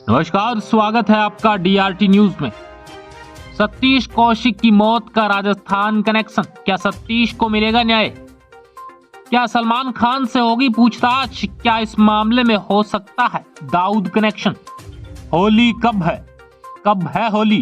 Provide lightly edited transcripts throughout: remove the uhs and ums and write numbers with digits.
नमस्कार, स्वागत है आपका डीआरटी न्यूज में। सतीश कौशिक की मौत का राजस्थान कनेक्शन, क्या सतीश को मिलेगा न्याय? क्या सलमान खान से होगी पूछताछ? क्या इस मामले में हो सकता है दाऊद कनेक्शन? होली कब है होली?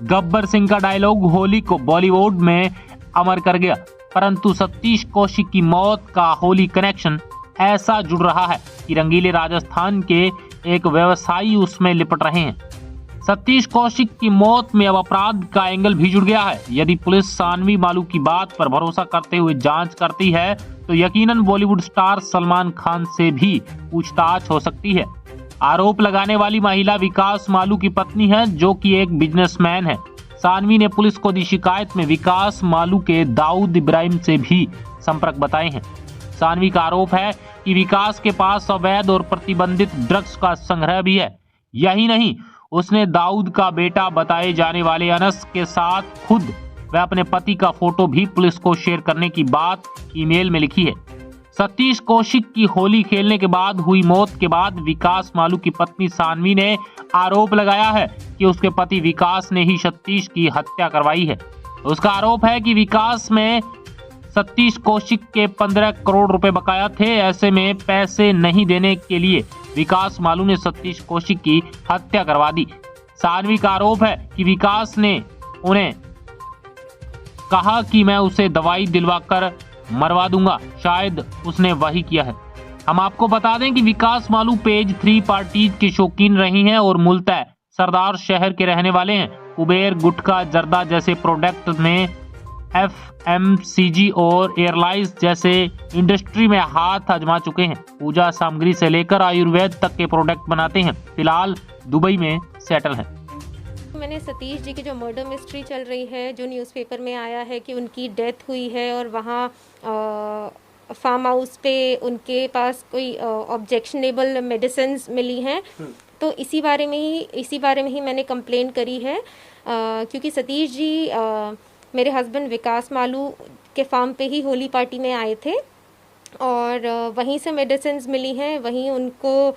गब्बर सिंह का डायलॉग होली को बॉलीवुड में अमर कर गया, परंतु सतीश कौशिक की मौत का होली कनेक्शन ऐसा जुड़ रहा है कि रंगीले राजस्थान के एक व्यवसायी उसमें लिपट रहे हैं। सतीश कौशिक की मौत में अब अपराध का एंगल भी जुड़ गया है। यदि पुलिस सानवी मालू की बात पर भरोसा करते हुए जांच करती है तो यकीनन बॉलीवुड स्टार सलमान खान से भी पूछताछ हो सकती है। आरोप लगाने वाली महिला विकास मालू की पत्नी है, जो कि एक बिजनेसमैन है। सानवी ने पुलिस को दी शिकायत में विकास मालू के दाऊद इब्राहिम से भी संपर्क बताए हैं। सानवी का आरोप है कि विकास के पास अवैध और प्रतिबंधित ड्रग्स का संग्रह भी है। यही नहीं, उसने दाऊद का बेटा बताए जाने वाले अनस के साथ खुद व अपने पति का फोटो भी पुलिस को शेयर करने की बात ईमेल में लिखी है। सतीश कौशिक की होली खेलने के बाद हुई मौत के बाद विकास मालू की पत्नी सानवी ने आरोप लगाया है कि उसके पति विकास ने ही सतीश की हत्या करवाई है। उसका आरोप है कि विकास में सतीश कौशिक के 15 करोड़ रुपए बकाया थे। ऐसे में पैसे नहीं देने के लिए विकास मालू ने सतीश कौशिक की हत्या करवा दी। सानवी का आरोप है कि विकास ने उन्हें कहा कि मैं उसे दवाई दिलवाकर मरवा दूंगा, शायद उसने वही किया है। हम आपको बता दें कि विकास मालू पेज 3 पार्टीज की शौकीन रही हैं और मूलतः सरदार शहर के रहने वाले हैं। कुबेर, गुटखा, जर्दा जैसे प्रोडक्ट में FMCG और एयरलाइंस जैसे इंडस्ट्री में हाथ आजमा चुके हैं। पूजा सामग्री से लेकर आयुर्वेद तक के प्रोडक्ट बनाते हैं। फिलहाल दुबई में सेटल है। मैंने सतीश जी की जो मर्डर मिस्ट्री चल रही है, जो न्यूज़पेपर में आया है कि उनकी डेथ हुई है और वहाँ फार्म हाउस पे उनके पास कोई ऑब्जेक्शनेबल मेडिसिन्स मिली हैं, तो इसी बारे में ही मैंने कंप्लेंट करी है। क्योंकि सतीश जी मेरे हस्बैंड विकास मालू के फार्म पे ही होली पार्टी में आए थे और वहीं से मेडिसिन्स मिली हैं, वहीं उनको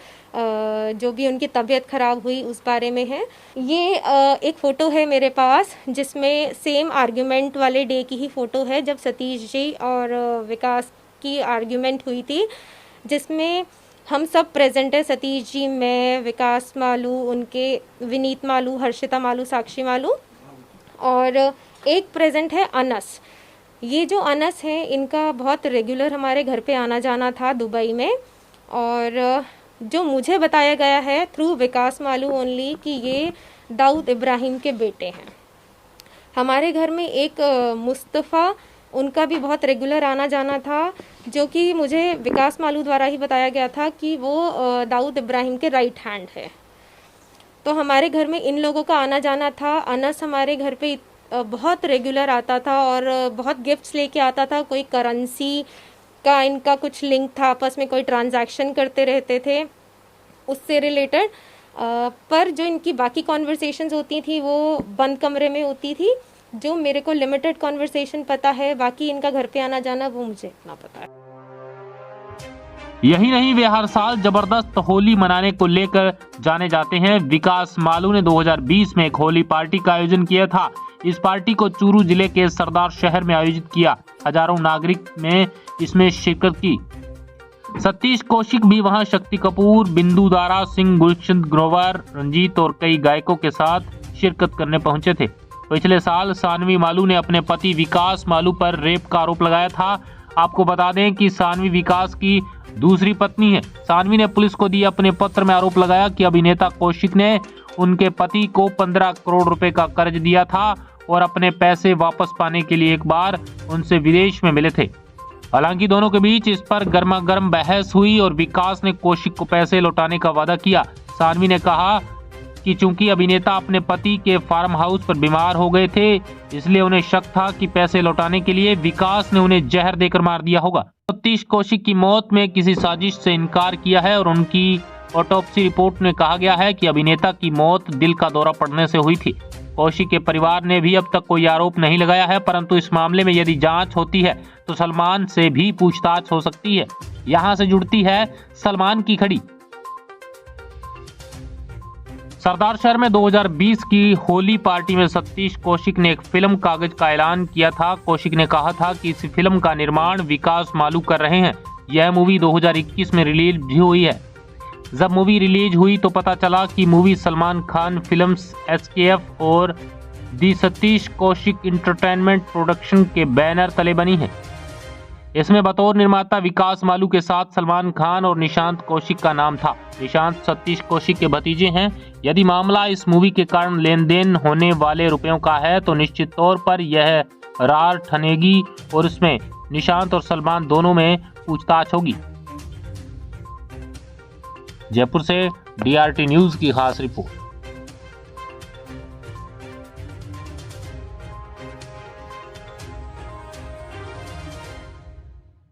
जो भी उनकी तबीयत ख़राब हुई उस बारे में है। ये एक फ़ोटो है मेरे पास जिसमें सेम आर्ग्यूमेंट वाले डे की ही फ़ोटो है जब सतीश जी और विकास की आर्ग्यूमेंट हुई थी, जिसमें हम सब प्रेजेंट है। सतीश जी, मैं, विकास मालू, उनके विनीत मालू, हर्षिता मालू, साक्षी मालू, और एक प्रेजेंट है अनस। ये जो अनस है, इनका बहुत रेगुलर हमारे घर पे आना जाना था दुबई में, और जो मुझे बताया गया है थ्रू विकास मालू ओनली कि ये दाऊद इब्राहिम के बेटे हैं। हमारे घर में एक मुस्तफ़ा, उनका भी बहुत रेगुलर आना जाना था, जो कि मुझे विकास मालू द्वारा ही बताया गया था कि वो दाऊद इब्राहिम के राइट हैंड है। तो हमारे घर में इन लोगों का आना जाना था। अनस हमारे घर पे बहुत रेगुलर आता था और बहुत गिफ्ट्स लेके आता था। कोई करेंसी का इनका कुछ लिंक था, आपस में कोई ट्रांजैक्शन करते रहते थे उससे रिलेटेड। पर जो इनकी बाकी कॉन्वर्सेशंस होती थी वो बंद कमरे में होती थी। जो मेरे को लिमिटेड कॉन्वर्सेशन पता है, बाकी इनका घर पे आना जाना वो मुझे इतना पता है। यही नहीं, वे हर साल जबरदस्त होली मनाने को लेकर जाने जाते हैं। विकास मालू ने 2020 में एक होली पार्टी का आयोजन किया था। इस पार्टी को चूरू जिले के सरदार शहर में आयोजित किया। हजारों नागरिक ने इसमें शिरकत की। सतीश कौशिक भी वहां शक्ति कपूर, बिंदु दारा सिंह, गुलशन ग्रोवर, रंजीत और कई गायकों के साथ शिरकत करने पहुंचे थे। पिछले साल सानवी मालू ने अपने पति विकास मालू पर रेप का आरोप लगाया था। आपको बता दें कि सानवी विकास की दूसरी पत्नी है। सानवी ने पुलिस को दिए अपने पत्र में आरोप लगाया कि अभिनेता कौशिक ने उनके पति को 15 करोड़ रुपए का कर्ज दिया था और अपने पैसे वापस पाने के लिए एक बार उनसे विदेश में मिले थे। हालांकि दोनों के बीच इस पर गर्मा गर्म बहस हुई और विकास ने कौशिक को पैसे लौटाने का वादा किया। सानवी ने कहा कि चूंकि अभिनेता अपने पति के फार्म हाउस पर बीमार हो गए थे, इसलिए उन्हें शक था कि पैसे लौटाने के लिए विकास ने उन्हें जहर देकर मार दिया होगा। सतीश कौशिक की मौत में किसी साजिश से इनकार किया है और उनकी ऑटोप्सी रिपोर्ट में कहा गया है कि अभिनेता की मौत दिल का दौरा पड़ने से हुई थी। कौशिक के परिवार ने भी अब तक कोई आरोप नहीं लगाया है, परंतु इस मामले में यदि जांच होती है तो सलमान से भी पूछताछ हो सकती है। यहाँ से जुड़ती है सलमान की खड़ी। सरदार शहर में 2020 की होली पार्टी में सतीश कौशिक ने एक फिल्म कागज का ऐलान किया था। कौशिक ने कहा था कि इस फिल्म का निर्माण विकास मालू कर रहे हैं। यह मूवी 2021 में रिलीज भी हुई है। जब मूवी रिलीज हुई तो पता चला कि movie Salman Khan films SKF और दी सतीश कौशिक इंटरटेनमेंट प्रोडक्शन के बैनर तले बनी है। इसमें बतौर निर्माता विकास मालू के साथ सलमान खान और निशांत कौशिक का नाम था। निशांत सतीश कौशिक के भतीजे हैं। यदि मामला इस मूवी के कारण लेन देन होने वाले रुपयों का है तो निश्चित तौर पर यह रार ठनेगी और इसमें निशांत और सलमान दोनों में पूछताछ होगी। जयपुर से DRT न्यूज की खास रिपोर्ट।